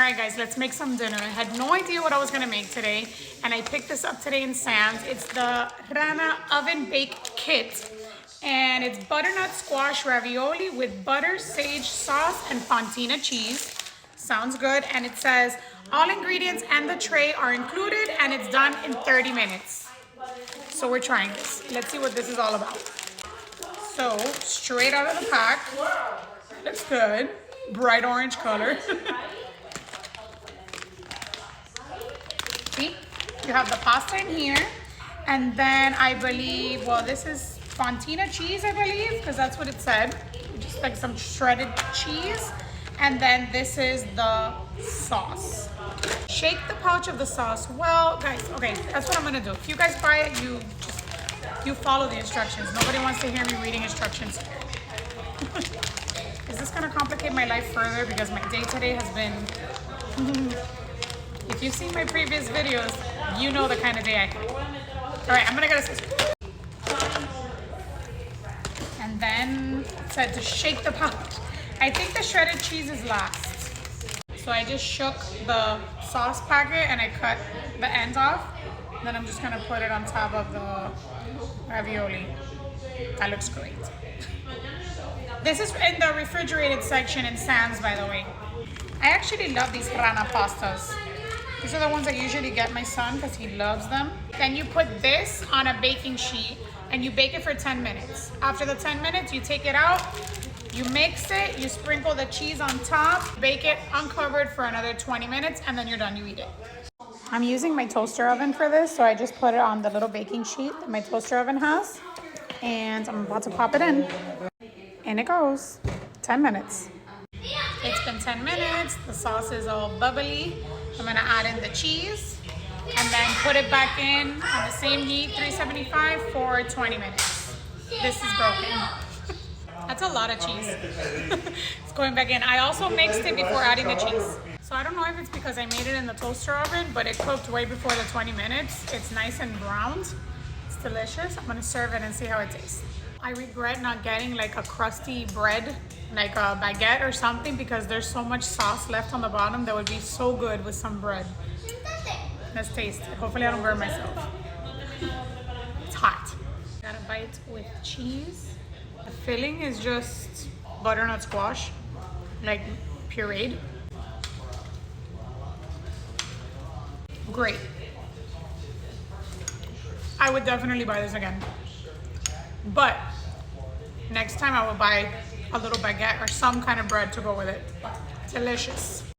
right, guys, let's make some dinner. I had no idea what I was gonna make today, and I picked this up today in Sam's. It's the Rana oven bake kit, and it's butternut squash ravioli with butter, sage sauce, and fontina cheese. Sounds good, and it says all ingredients and the tray are included, and it's done in 30 minutes. So we're trying this. Let's see what this is all about. So, straight out of the pack, looks good. Bright orange color. See, you have the pasta in here, and then I believe, well, this is fontina cheese, I believe, because that's what it said, just like some shredded cheese, and then this is the sauce. Shake the pouch of the sauce. Well, guys, okay, that's what I'm gonna do. If you guys buy it, you follow the instructions. Nobody wants to hear me reading instructions. Is this gonna complicate my life further? Because my day today has been, if you've seen my previous videos, you know the kind of day I had. All right, I'm gonna get a scissors. And then it said to shake the pouch. I think the shredded cheese is last. So I just shook the sauce packet and I cut the ends off. Then I'm just gonna put it on top of the ravioli. That looks great. This is in the refrigerated section in Sam's, by the way. I actually love these Rana pastas. These are the ones I usually get my son because he loves them. Then you put this on a baking sheet and you bake it for 10 minutes. After the 10 minutes, you take it out, you mix it, you sprinkle the cheese on top, bake it uncovered for another 20 minutes, and then you're done, you eat it. I'm using my toaster oven for this, so I just put it on the little baking sheet that my toaster oven has, and I'm about to pop it in. In it goes. 10 minutes. It's been 10 minutes. The sauce is all bubbly. I'm gonna add in the cheese and then put it back in on the same heat, 375 for 20 minutes. This is broken. That's a lot of cheese. It's going back in. I also mixed it before adding the cheese. So I don't know if it's because I made it in the toaster oven, but it cooked way before the 20 minutes. It's nice and browned. It's delicious. I'm gonna serve it and see how it tastes. I regret not getting like a crusty bread, like a baguette or something, because there's so much sauce left on the bottom that would be so good with some bread. Let's taste it. Hopefully I don't burn myself. It's hot. Got a bite with cheese. The filling is just butternut squash, like pureed. Great. I would definitely buy this again. But next time I will buy a little baguette or some kind of bread to go with it. Delicious.